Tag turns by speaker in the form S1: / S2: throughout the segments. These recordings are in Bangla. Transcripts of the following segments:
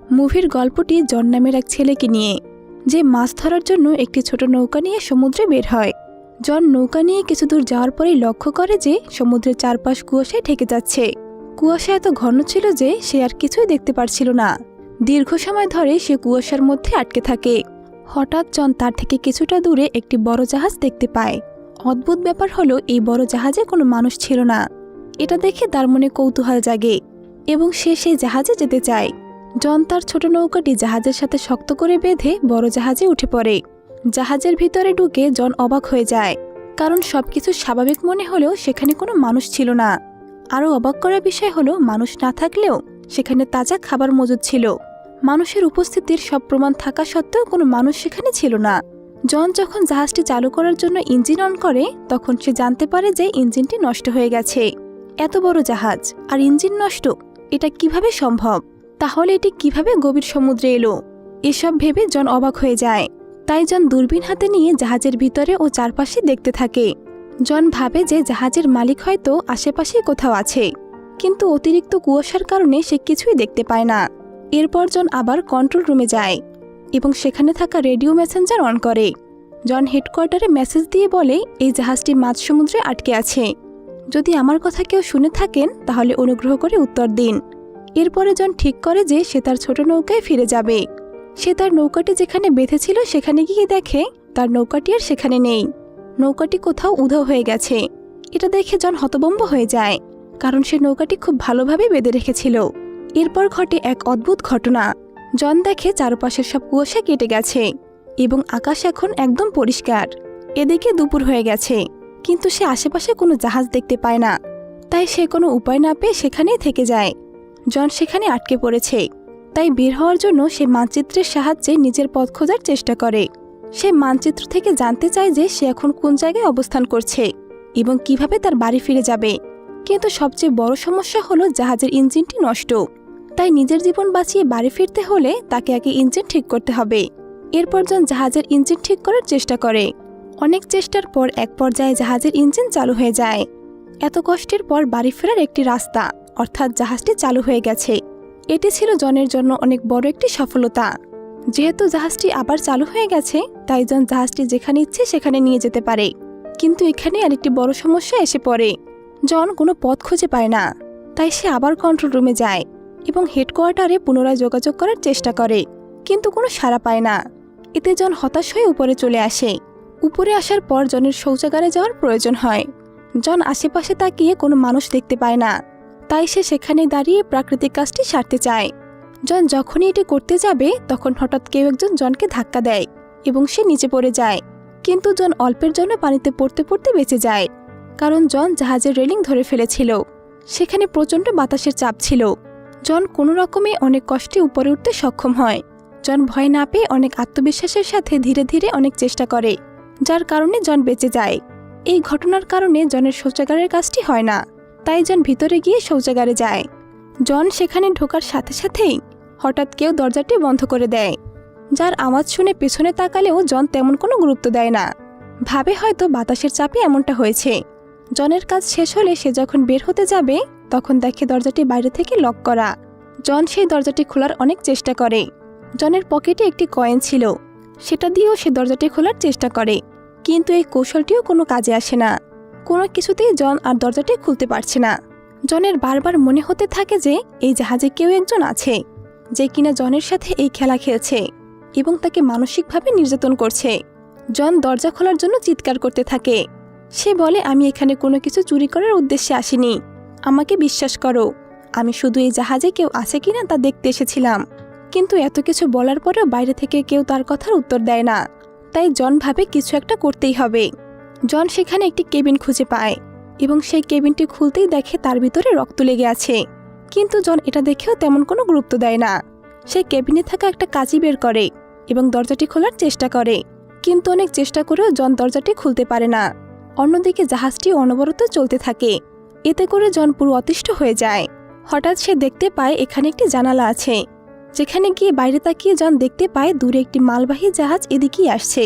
S1: মুভির গল্পটি জন নামের এক ছেলেকে নিয়ে, যে মাছ ধরার জন্য একটি ছোট নৌকা নিয়ে সমুদ্রে বের হয়। জন নৌকা নিয়ে কিছু দূর যাওয়ার পরেই লক্ষ্য করে যে সমুদ্রের চারপাশ কুয়াশায় ঢেকে যাচ্ছে। কুয়াশা এত ঘন ছিল যে সে আর কিছুই দেখতে পারছিল না। দীর্ঘ সময় ধরে সে কুয়াশার মধ্যে আটকে থাকে। হঠাৎ জন তার থেকে কিছুটা দূরে একটি বড় জাহাজ দেখতে পায়। অদ্ভুত ব্যাপার হলো, এই বড় জাহাজে কোনো মানুষ ছিল না। এটা দেখে তার মনে কৌতূহল জাগে এবং সে সেই জাহাজে যেতে চায়। জন তার ছোট নৌকাটি জাহাজের সাথে শক্ত করে বেঁধে বড় জাহাজে উঠে পড়ে। জাহাজের ভিতরে ঢুকে জন অবাক হয়ে যায়, কারণ সবকিছু স্বাভাবিক মনে হলেও সেখানে কোনো মানুষ ছিল না। আরও অবাক করার বিষয় হলো, মানুষ না থাকলেও সেখানে তাজা খাবার মজুদ ছিল। মানুষের উপস্থিতির সব প্রমাণ থাকা সত্ত্বেও কোনো মানুষ সেখানে ছিল না। জন যখন জাহাজটি চালু করার জন্য ইঞ্জিন অন করে, তখন সে জানতে পারে যে ইঞ্জিনটি নষ্ট হয়ে গেছে। এত বড় জাহাজ আর ইঞ্জিন নষ্ট, এটা কিভাবে সম্ভব? তাহলে এটি কিভাবে গভীর সমুদ্রে এলো? এসব ভেবে জন অবাক হয়ে যায়। তাই জন দূরবীন হাতে নিয়ে জাহাজের ভিতরে ও চারপাশে দেখতে থাকে। জন ভাবে যে জাহাজের মালিক হয়তো আশেপাশেই কোথাও আছে, কিন্তু অতিরিক্ত কুয়াশার কারণে সে কিছুই দেখতে পায় না। এরপর জন আবার কন্ট্রোল রুমে যায় এবং সেখানে থাকা রেডিও মেসেঞ্জার অন করে। জন হেডকোয়ার্টারে মেসেজ দিয়ে বলে, এই জাহাজটি মাঝ সমুদ্রে আটকে আছে। যদি আমার কথা কেউ শুনে থাকেন তাহলে অনুগ্রহ করে উত্তর দিন। এরপরে জন ঠিক করে যে সে তার ছোট নৌকায় ফিরে যাবে। সে তার নৌকাটি যেখানে বেঁধেছিল সেখানে গিয়ে দেখে তার নৌকাটি আর সেখানে নেই। নৌকাটি কোথাও উধাও হয়ে গেছে। এটা দেখে জন হতভম্ব হয়ে যায়, কারণ সে নৌকাটি খুব ভালোভাবে বেঁধে রেখেছিল। এরপর ঘটে এক অদ্ভুত ঘটনা। জন দেখে চারপাশের সব কুয়াশা কেটে গেছে এবং আকাশ এখন একদম পরিষ্কার। এদিকে দুপুর হয়ে গেছে, কিন্তু সে আশেপাশে কোনো জাহাজ দেখতে পায় না। তাই সে কোনো উপায় না পেয়ে সেখানেই থেকে যায়। জন সেখানে আটকে পড়েছে। তাই বের হওয়ার জন্য সে মানচিত্রের সাহায্যে নিজের পথ খোঁজার চেষ্টা করে। সে মানচিত্র থেকে জানতে চায় যে সে এখন কোন জায়গায় অবস্থান করছে এবং কিভাবে তার বাড়ি ফিরে যাবে। কিন্তু সবচেয়ে বড় সমস্যা হলো জাহাজের ইঞ্জিনটি নষ্ট। তাই নিজের জীবন বাঁচিয়ে বাড়ি ফিরতে হলে তাকে আগে ইঞ্জিন ঠিক করতে হবে। এরপর জন জাহাজের ইঞ্জিন ঠিক করার চেষ্টা করে। অনেক চেষ্টার পর এক পর্যায়ে জাহাজের ইঞ্জিন চালু হয়ে যায়। এত কষ্টের পর বাড়ি ফেরার একটি রাস্তা, অর্থাৎ জাহাজটি চালু হয়ে গেছে। এটি ছিল জনের জন্য অনেক বড় একটি সফলতা। যেহেতু জাহাজটি আবার চালু হয়ে গেছে, তাই জন জাহাজটি যেখানে ইচ্ছে সেখানে নিয়ে যেতে পারে। কিন্তু এখানে আরেকটি বড় সমস্যা এসে পড়ে। জন কোনো পথ খুঁজে পায় না। তাই সে আবার কন্ট্রোল রুমে যায় এবং হেডকোয়ার্টারে পুনরায় যোগাযোগ করার চেষ্টা করে, কিন্তু কোনো সাড়া পায় না। এতে জন হতাশ হয়ে উপরে চলে আসে। উপরে আসার পর জনের শৌচাগারে যাওয়ার প্রয়োজন হয়। জন আশেপাশে তাকিয়ে কোনো মানুষ দেখতে পায় না। তাই সে সেখানে দাঁড়িয়ে প্রাকৃতিক কাজটি সারতে চায়। জন যখনই এটি করতে যাবে, তখন হঠাৎ কেউ একজন জনকে ধাক্কা দেয় এবং সে নিচে পড়ে যায়। কিন্তু জন অল্পের জন্য পানিতে পড়তে পড়তে বেঁচে যায়, কারণ জন জাহাজের রেলিং ধরে ফেলেছিল। সেখানে প্রচণ্ড বাতাসের চাপ ছিল। জন কোনো রকমে অনেক কষ্টে উপরে উঠতে সক্ষম হয়। জন ভয় না পেয়ে অনেক আত্মবিশ্বাসের সাথে ধীরে ধীরে অনেক চেষ্টা করে, যার কারণে জন বেঁচে যায়। এই ঘটনার কারণে জনের শৌচাগারের কাজটি হয় না। তাই জন ভিতরে গিয়ে শৌচাগারে যায়। জন সেখানে ঢোকার সাথে সাথেই হঠাৎ কেউ দরজাটি বন্ধ করে দেয়, যার আওয়াজ শুনে পেছনে তাকালেও জন তেমন কোনো গুরুত্ব দেয় না। ভাবে হয়তো বাতাসের চাপে এমনটা হয়েছে। জনের কাজ শেষ হলে সে যখন বের হতে যাবে, তখন দেখে দরজাটি বাইরে থেকে লক করা। জন সেই দরজাটি খোলার অনেক চেষ্টা করে। জনের পকেটে একটি কয়েন ছিল, সেটা দিয়েও সে দরজাটি খোলার চেষ্টা করে, কিন্তু এই কৌশলটিও কোনো কাজে আসে না। কোনো কিছুতেই জন আর দরজাটি খুলতে পারছে না। জনের বারবার মনে হতে থাকে যে এই জাহাজে কেউ একজন আছে, যে কিনা জনের সাথে এই খেলা খেলছে এবং তাকে মানসিকভাবে নির্যাতন করছে। জন দরজা খোলার জন্য চিৎকার করতে থাকে। সে বলে, আমি এখানে কোনো কিছু চুরি করার উদ্দেশ্যে আসিনি। আমাকে বিশ্বাস করো, আমি শুধু এই জাহাজে কেউ আছে কিনা তা দেখতে এসেছিলাম। কিন্তু এত কিছু বলার পরেও বাইরে থেকে কেউ তার কথার উত্তর দেয় না। তাই জন ভাবে কিছু একটা করতেই হবে। জন সেখানে একটি কেবিন খুঁজে পায় এবং সেই কেবিনটি খুলতেই দেখে তার ভিতরে রক্ত লেগে আছে। কিন্তু জন এটা দেখেও তেমন কোনো গুরুত্ব দেয় না। সে কেবিনে থাকা একটা কাঁচি বের করে এবং দরজাটি খোলার চেষ্টা করে, কিন্তু অনেক চেষ্টা করেও জন দরজাটি খুলতে পারে না। অন্যদিকে জাহাজটি অনবরত চলতে থাকে। এতে করে জন পুরো অতিষ্ঠ হয়ে যায়। হঠাৎ সে দেখতে পায় এখানে একটি জানালা আছে, যেখানে গিয়ে বাইরে তাকিয়ে জন দেখতে পায় দূরে একটি মালবাহী জাহাজ এদিকেই আসছে,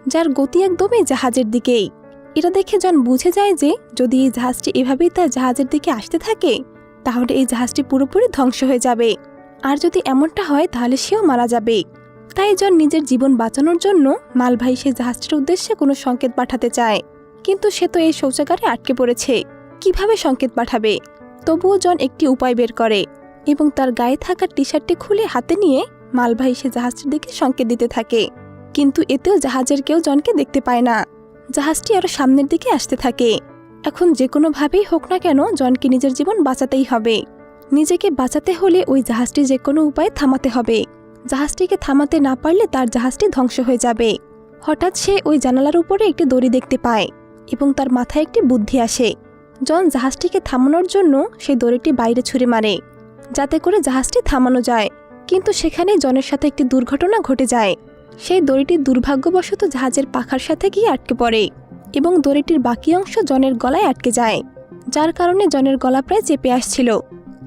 S1: যার গতি একদমই জাহাজের দিকেই। এটা দেখে জন বুঝে যায় যে যদি এই জাহাজটি এভাবেই তার জাহাজের দিকে আসতে থাকে, তাহলে এই জাহাজটি পুরোপুরি ধ্বংস হয়ে যাবে। আর যদি এমনটা হয় তাহলে সেও মারা যাবে। তাই জন নিজের জীবন বাঁচানোর জন্য মালবাহী সেই জাহাজটির উদ্দেশ্যে কোনো সংকেত পাঠাতে চায়, কিন্তু সে তো এই শৌচাগারে আটকে পড়েছে, কিভাবে সংকেত পাঠাবে? তবুও জন একটি উপায় বের করে এবং তার গায়ে থাকা টি শার্টটি খুলে হাতে নিয়ে মালবাহী সে জাহাজটির দিকে সংকেত দিতে থাকে। কিন্তু এতেও জাহাজের কেউ জনকে দেখতে পায় না। জাহাজটি আরো সামনের দিকে আসতে থাকে। এখন যে কোনোভাবেই হোক না কেন জনকে নিজের জীবন বাঁচাতেই হবে। নিজেকে বাঁচাতে হলে ওই জাহাজটি যে কোনো উপায়ে থামাতে হবে। জাহাজটিকে থামাতে না পারলে তার জাহাজটি ধ্বংস হয়ে যাবে। হঠাৎ সে ওই জানালার উপরে একটি দড়ি দেখতে পায় এবং তার মাথায় একটি বুদ্ধি আসে। জন জাহাজটিকে থামানোর জন্য সেই দড়িটি বাইরে ছুঁড়ে মারে, যাতে করে জাহাজটি থামানো যায়। কিন্তু সেখানেই জনের সাথে একটি দুর্ঘটনা ঘটে যায়। সেই দড়িটি দুর্ভাগ্যবশত জাহাজের পাখার সাথে গিয়ে আটকে পড়ে এবং দড়িটির বাকি অংশ জনের গলায় আটকে যায়, যার কারণে জনের গলা প্রায় চেপে আসছিল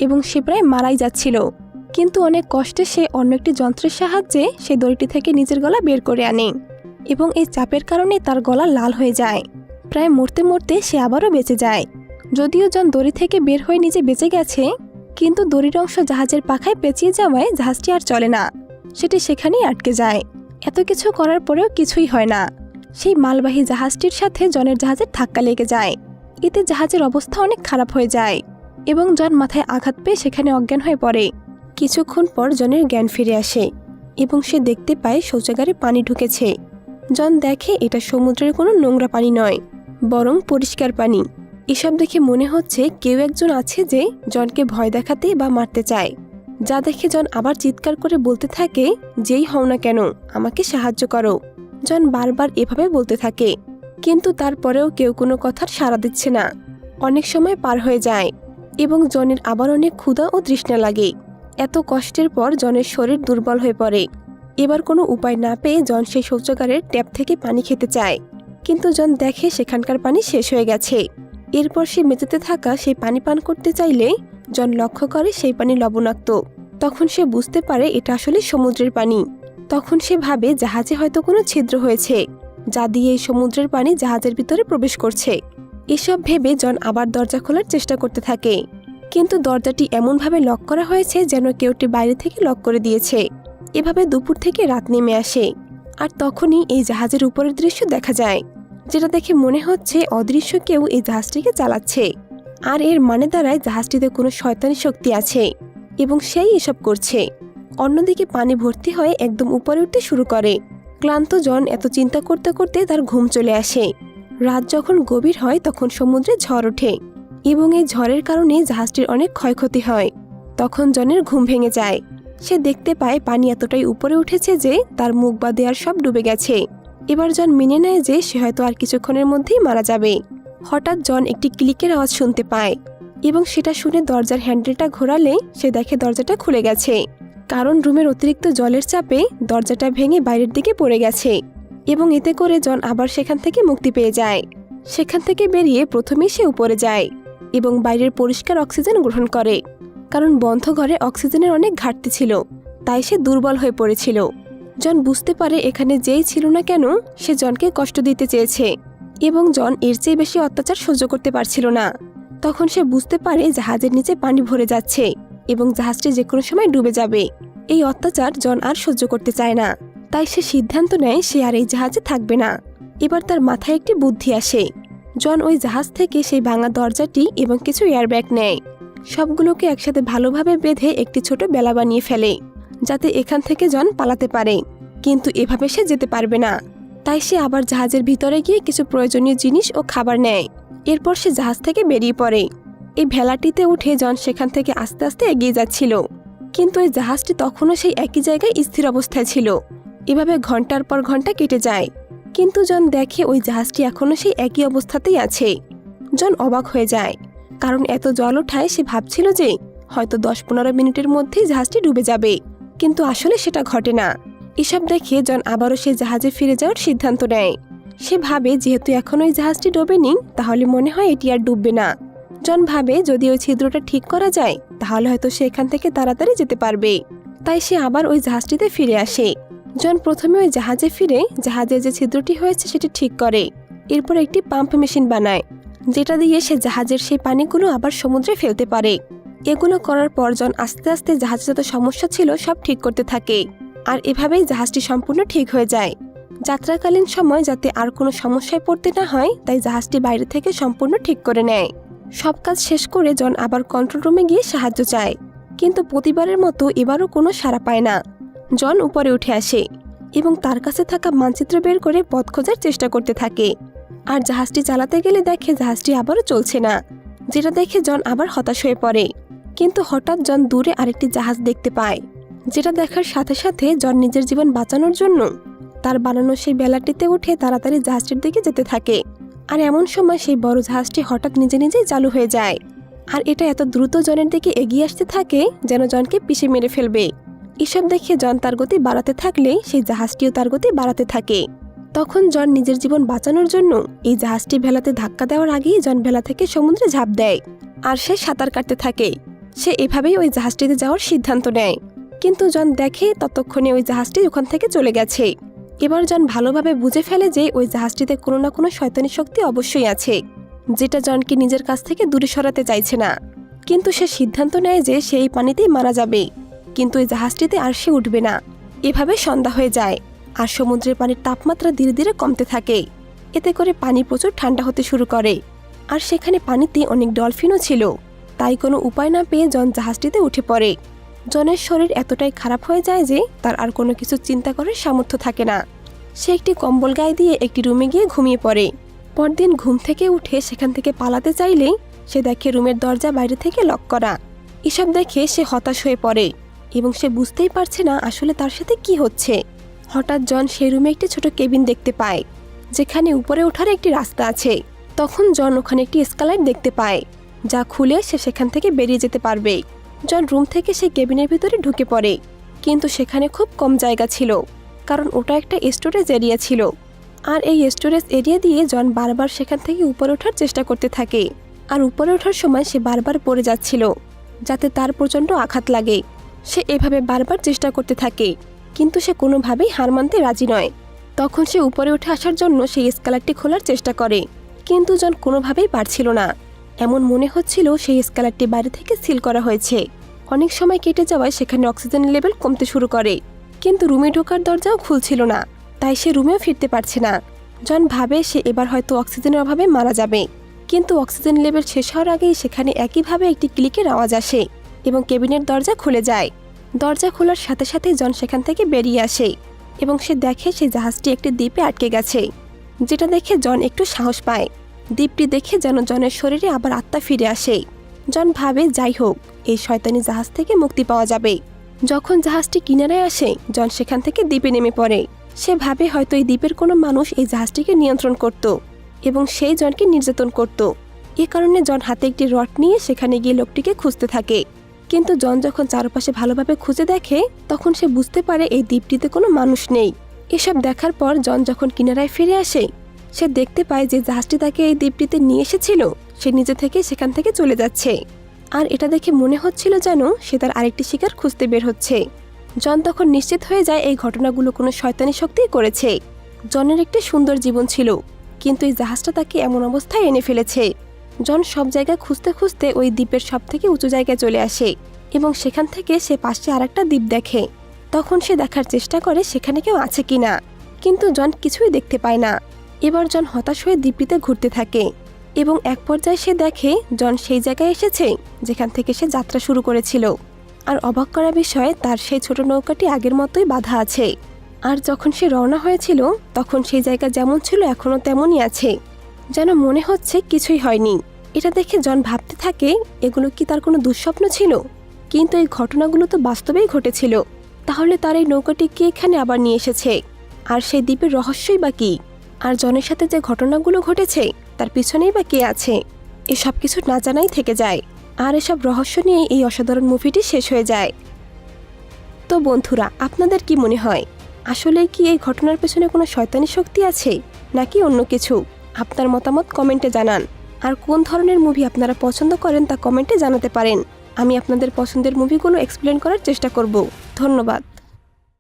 S1: এবং সে প্রায় মারাই যাচ্ছিল। কিন্তু অনেক কষ্টে সে অন্য একটি যন্ত্রের সাহায্যে সেই দড়িটি থেকে নিজের গলা বের করে আনে এবং এই চাপের কারণে তার গলা লাল হয়ে যায়। প্রায় মরতে মরতে সে আবারও বেঁচে যায়। যদিও জন দড়ি থেকে বের হয়ে নিজে বেঁচে গেছে, কিন্তু দড়ির অংশ জাহাজের পাখায় পেঁচিয়ে যাওয়ায় জাহাজটি আর চলে না, সেটি সেখানেই আটকে যায়। এত কিছু করার পরেও কিছুই হয় না। সেই মালবাহী জাহাজটির সাথে জনের জাহাজের ধাক্কা লেগে যায়। এতে জাহাজের অবস্থা অনেক খারাপ হয়ে যায় এবং জন মাথায় আঘাত পেয়ে সেখানে অজ্ঞান হয়ে পড়ে। কিছুক্ষণ পর জনের জ্ঞান ফিরে আসে এবং সে দেখতে পায় শৌচাগারে পানি ঢুকেছে। জন দেখে এটা সমুদ্রের কোনো নোংরা পানি নয়, বরং পরিষ্কার পানি। এসব দেখে মনে হচ্ছে কেউ একজন আছে যে জনকে ভয় দেখাতে বা মারতে চায়। যা দেখে জন আবার চিৎকার করে বলতে থাকে, যেই হও না কেন আমাকে সাহায্য করো। জন বারবার এভাবে বলতে থাকে, কিন্তু তারপরেও কেউ কোনো কথার সাড়া দিচ্ছে না। অনেক সময় পার হয়ে যায় এবং জনের আবার অনেক ক্ষুধা ও তৃষ্ণা লাগে। এত কষ্টের পর জনের শরীর দুর্বল হয়ে পড়ে। এবার কোনো উপায় না পেয়ে জন সেই শৌচাগারের ট্যাপ থেকে পানি খেতে চায়, কিন্তু জন দেখে সেখানকার পানি শেষ হয়ে গেছে। এরপর সে মেঝেতে থাকা সেই পানি পান করতে চাইলে জন লক্ষ্য করে সেই পানি লবণাক্ত। তখন সে বুঝতে পারে এটা আসলে সমুদ্রের পানি। তখন সে ভাবে জাহাজে হয়তো কোনো ছিদ্র হয়েছে, যা দিয়ে এই সমুদ্রের পানি জাহাজের ভিতরে প্রবেশ করছে। এসব ভেবে জন আবার দরজা খোলার চেষ্টা করতে থাকে, কিন্তু দরজাটি এমনভাবে লক করা হয়েছে যেন কেউটি বাইরে থেকে লক করে দিয়েছে। এভাবে দুপুর থেকে রাত নেমে আসে, আর তখনই এই জাহাজের উপরের দৃশ্য দেখা যায়, যেটা দেখে মনে হচ্ছে অদৃশ্য কেউ এই জাহাজটিকে চালাচ্ছে। আর এর মানে দাঁড়ায় জাহাজটিতে কোনো শয়তানি শক্তি আছে এবং সেই এসব করছে। অন্যদিকে পানি ভর্তি হয়ে একদম উপরে উঠতে শুরু করে। ক্লান্ত জন এত চিন্তা করতে করতে তার ঘুম চলে আসে। রাত যখন গভীর হয় তখন সমুদ্রে ঝড় ওঠে এবং এই ঝড়ের কারণে জাহাজটির অনেক ক্ষয়ক্ষতি হয়। তখন জনের ঘুম ভেঙে যায়। সে দেখতে পায় পানি এতটাই উপরে উঠেছে যে তার মুখ বা দেয়ার সব ডুবে গেছে। এবার জন মেনে নেয় যে সে হয়তো আর কিছুক্ষণের মধ্যেই মারা যাবে। হঠাৎ জন একটি ক্লিকের আওয়াজ শুনতে পায় এবং সেটা শুনে দরজার হ্যান্ডেলটা ঘোরালে সে দেখে দরজাটা খুলে গেছে, কারণ রুমের অতিরিক্ত জলের চাপে দরজাটা ভেঙে বাইরের দিকে পড়ে গেছে। এবং এতে করে জন আবার সেখান থেকে মুক্তি পেয়ে যায়। সেখান থেকে বেরিয়ে প্রথমেই সে উপরে যায় এবং বাইরের পরিষ্কার অক্সিজেন গ্রহণ করে, কারণ বন্ধ ঘরে অক্সিজেনের অনেক ঘাটতি ছিল, তাই সে দুর্বল হয়ে পড়েছিল। জন বুঝতে পারে এখানে যেই ছিল না কেন সে জনকে কষ্ট দিতে চেয়েছে এবং জন এর চেয়ে বেশি অত্যাচার সহ্য করতে পারছিল না। তখন সে বুঝতে পারে জাহাজের নিচে পানি ভরে যাচ্ছে এবং জাহাজটি যে কোনো সময় ডুবে যাবে। এই অত্যাচার জন আর সহ্য করতে চায় না, তাই সে সিদ্ধান্ত নেয় সে আর এই জাহাজে থাকবে না। এবার তার মাথায় একটি বুদ্ধি আসে। জন ওই জাহাজ থেকে সেই ভাঙা দরজাটি এবং কিছু এয়ারব্যাগ নেয়। সবগুলোকে একসাথে ভালোভাবে বেঁধে একটি ছোট বেলা বানিয়ে ফেলে, যাতে এখান থেকে জন পালাতে পারে। কিন্তু এভাবে সে যেতে পারবে না, তাই সে আবার জাহাজের ভিতরে গিয়ে কিছু প্রয়োজনীয় জিনিস ও খাবার নেয়। এরপর সে জাহাজ থেকে বেরিয়ে পড়ে। এই ভেলাটিতে উঠে জন সেখান থেকে আস্তে আস্তে এগিয়ে যাচ্ছিল, কিন্তু এই জাহাজটি তখনও সেই একই জায়গায় স্থির অবস্থায় ছিল। এভাবে ঘন্টার পর ঘন্টা কেটে যায়, কিন্তু জন দেখে ওই জাহাজটি এখনও সেই একই অবস্থাতেই আছে। জন অবাক হয়ে যায়, কারণ এত জল ওঠায় সে ভাবছিল যে হয়তো 10-15 মিনিটের মধ্যেই জাহাজটি ডুবে যাবে, কিন্তু আসলে সেটা ঘটে না। এসব দেখে জন আবারও সেই জাহাজে ফিরে যাওয়ার সিদ্ধান্ত নেয়। সে ভাবে যেহেতু এখন ওই জাহাজটি ডোবেনি, তাহলে মনে হয় এটি আর ডুববে না। জন ভাবে যদি ওই ছিদ্রটা ঠিক করা যায় তাহলে হয়তো সে এখান থেকে তাড়াতাড়ি যেতে পারবে। তাই সে আবার ওই জাহাজটিতে ফিরে আসে। জন প্রথমে ওই জাহাজে ফিরে জাহাজের যে ছিদ্রটি হয়েছে সেটি ঠিক করে। এরপর একটি পাম্প মেশিন বানায়, যেটা দিয়ে সে জাহাজের সেই পানিগুলো আবার সমুদ্রে ফেলতে পারে। এগুলো করার পর জন আস্তে আস্তে জাহাজে যত সমস্যা ছিল সব ঠিক করতে থাকে। আর এভাবেই জাহাজটি সম্পূর্ণ ঠিক হয়ে যায়। যাত্রাকালীন সময় যাতে আর কোনো সমস্যায় পড়তে না হয় তাই জাহাজটি বাইরে থেকে সম্পূর্ণ ঠিক করে নেয়। সব কাজ শেষ করে জন আবার কন্ট্রোল রুমে গিয়ে সাহায্য চায়, কিন্তু প্রতিবারের মতো এবারও কোনো সাড়া পায় না। জন উপরে উঠে আসে এবং তার কাছে থাকা মানচিত্র বের করে পথ খোঁজার চেষ্টা করতে থাকে। আর জাহাজটি চালাতে গেলে দেখে জাহাজটি আবারও চলছে না, যেটা দেখে জন আবার হতাশ হয়ে পড়ে। কিন্তু হঠাৎ জন দূরে আরেকটি জাহাজ দেখতে পায়, যেটা দেখার সাথে সাথে জন নিজের জীবন বাঁচানোর জন্য তার বানানো সেই বেলাটিতে উঠে তাড়াতাড়ি জাহাজটির দিকে যেতে থাকে। আর এমন সময় সেই বড় জাহাজটি হঠাৎ নিজে নিজেই চালু হয়ে যায়। আর এটা এত দ্রুত জনের দিকে এগিয়ে আসতে থাকে যেন জনকে পিষে মেরে ফেলবে। এসব দেখে জন তার গতি বাড়াতে থাকলে সেই জাহাজটিও তার গতি বাড়াতে থাকে। তখন জন নিজের জীবন বাঁচানোর জন্য এই জাহাজটি ভেলাতে ধাক্কা দেওয়ার আগেই জন ভেলা থেকে সমুদ্রে ঝাঁপ দেয়। আর সে সাঁতার কাটতে থাকে। সে এভাবেই ওই জাহাজটিতে যাওয়ার সিদ্ধান্ত নেয়। কিন্তু জন দেখে ততক্ষণে ওই জাহাজটি ওখান থেকে চলে গেছে। এবার জন ভালোভাবে বুঝে ফেলে যে ওই জাহাজটিতে কোনো না কোনো শয়তানি শক্তি অবশ্যই আছে, যেটা জনকে নিজের কাছ থেকে দূরে সরাতে চাইছে না। কিন্তু সে সিদ্ধান্ত নেয় যে সে এই পানিতেই মারা যাবে, কিন্তু ওই জাহাজটিতে আর সে উঠবে না। এভাবে সন্ধ্যা হয়ে যায় আর সমুদ্রের পানির তাপমাত্রা ধীরে ধীরে কমতে থাকে। এতে করে পানি প্রচুর ঠান্ডা হতে শুরু করে। আর সেখানে পানিতে অনেক ডলফিনও ছিল। তাই কোনো উপায় না পেয়ে জন জাহাজটিতে উঠে পড়ে। জনের শরীর এতটাই খারাপ হয়ে যায় যে তার আর কোনো কিছু চিন্তা করার সামর্থ্য থাকে না। সে একটি কম্বল গায়ে দিয়ে একটি রুমে গিয়ে ঘুমিয়ে পড়ে। পরদিন ঘুম থেকে উঠে সেখান থেকে পালাতে চাইলেই সে দেখে রুমের দরজা বাইরে থেকে লক করা। এসব দেখে সে হতাশ হয়ে পড়ে এবং সে বুঝতেই পারছে না আসলে তার সাথে কি হচ্ছে। হঠাৎ জন সেই রুমে একটি ছোট কেবিন দেখতে পায়, যেখানে উপরে ওঠার একটি রাস্তা আছে। তখন জন ওখানে একটি এসকালেটর দেখতে পায়, যা খুলে সে সেখান থেকে বেরিয়ে যেতে পারবে। জন রুম থেকে সেই কেবিনের ভিতরে ঢুকে পড়ে, কিন্তু সেখানে খুব কম জায়গা ছিল, কারণ ওটা একটা স্টোরেজ এরিয়া ছিল। আর এই স্টোরেজ এরিয়া দিয়ে জন বারবার সেখান থেকে উপরে ওঠার চেষ্টা করতে থাকে। আর উপরে ওঠার সময় সে বারবার পড়ে যাচ্ছিল, যাতে তার প্রচণ্ড আঘাত লাগে। সে এভাবে বারবার চেষ্টা করতে থাকে, কিন্তু সে কোনোভাবেই হার মানতে রাজি নয়। তখন সে উপরে উঠে আসার জন্য সেই এসকালেটরটি খোলার চেষ্টা করে, কিন্তু জন কোনোভাবেই পারছিল না। এমন মনে হচ্ছিল সেই এসকালেটরটি বাইরে থেকে সিল করা হয়েছে। অনেক সময় কেটে যাওয়ায় সেখানে অক্সিজেন লেভেল কমতে শুরু করে, কিন্তু রুমে ঢোকার দরজাও খুলছিল না। তাই সে রুমেও ফিরতে পারছে না। জন ভাবে সে এবার হয়তো অক্সিজেনের অভাবে মারা যাবে, কিন্তু অক্সিজেন লেভেল শেষ হওয়ার আগেই সেখানে একইভাবে একটি ক্লিকের আওয়াজ আসে এবং কেবিনের দরজা খুলে যায়। দরজা খোলার সাথে সাথে জন সেখান থেকে বেরিয়ে আসে এবং সে দেখে সেই জাহাজটি একটি দ্বীপে আটকে গেছে, যেটা দেখে জন একটু সাহস পায়। দ্বীপটি দেখে যেন জনের শরীরে আবার আত্মা ফিরে আসে। জন ভাবে যাই হোক, এই শয়তানি জাহাজ থেকে মুক্তি পাওয়া যাবে। যখন জাহাজটি কিনারায় আসে জন সেখান থেকে দ্বীপে নেমে পড়ে। সে ভাবে হয়তো এই দ্বীপের কোনো মানুষ এই জাহাজটিকে নিয়ন্ত্রণ করত এবং সেই জনকে নির্যাতন করত। এ কারণে জন হাতে একটি রড নিয়ে সেখানে গিয়ে লোকটিকে খুঁজতে থাকে। কিন্তু জন যখন চারপাশে ভালোভাবে খুঁজে দেখে তখন সে বুঝতে পারে এই দ্বীপটিতে কোনো মানুষ নেই। এসব দেখার পর জন যখন কিনারায় ফিরে আসে সে দেখতে পায় যে জাহাজটি তাকে এই দ্বীপটিতে নিয়ে এসেছিল সে নিজে থেকে সেখান থেকে চলে যাচ্ছে। আর এটা দেখে মনে হচ্ছিল যেন সে তার আরেকটি শিকার খুঁজতে বের হচ্ছে। জন তখন নিশ্চিত হয়ে যায় এই ঘটনাগুলো কোনো শয়তানি শক্তিই করেছে। জনের একটি সুন্দর জীবন ছিল, কিন্তু এই জাহাজটা তাকে এমন অবস্থায় এনে ফেলেছে। জন সব জায়গায় খুঁজতে খুঁজতে ওই দ্বীপের সব থেকে উঁচু জায়গায় চলে আসে এবং সেখান থেকে সে পাশে আরেকটা দ্বীপ দেখে। তখন সে দেখার চেষ্টা করে সেখানে কেউ আছে কিনা, কিন্তু জন কিছুই দেখতে পায় না। এবার জন হতাশ হয়ে দ্বীপটিতে ঘুরতে থাকে এবং এক পর্যায়ে সে দেখে জন সেই জায়গায় এসেছে যেখান থেকে সে যাত্রা শুরু করেছিল। আর অবাক করা বিষয়ে তার সেই ছোট নৌকাটি আগের মতোই বাঁধা আছে। আর যখন সে রওনা হয়েছিল তখন সেই জায়গা যেমন ছিল এখনও তেমনই আছে, যেন মনে হচ্ছে কিছুই হয়নি। এটা দেখে জন ভাবতে থাকে এগুলো কি তার কোনো দুঃস্বপ্ন ছিল, কিন্তু এই ঘটনাগুলো তো বাস্তবেই ঘটেছিল। তাহলে তার এই নৌকাটি কে এখানে আবার নিয়ে এসেছে, আর সেই দ্বীপের রহস্যই বা কি, আর জনের সাথে যে ঘটনাগুলো ঘটেছে তার পিছনেই বা কে আছে, এসব কিছু না জানাই থেকে যায়। আর এসব রহস্য নিয়ে এই অসাধারণ মুভিটি শেষ হয়ে যায়। তো বন্ধুরা, আপনাদের কি মনে হয়, আসলে কি এই ঘটনার পেছনে কোনো শয়তানি শক্তি আছে নাকি অন্য কিছু? আপনার মতামত কমেন্টে জানান। আর কোন ধরনের মুভি আপনারা পছন্দ করেন তা কমেন্টে জানাতে পারেন। আমি আপনাদের পছন্দের মুভিগুলো এক্সপ্লেন করার চেষ্টা করব। ধন্যবাদ।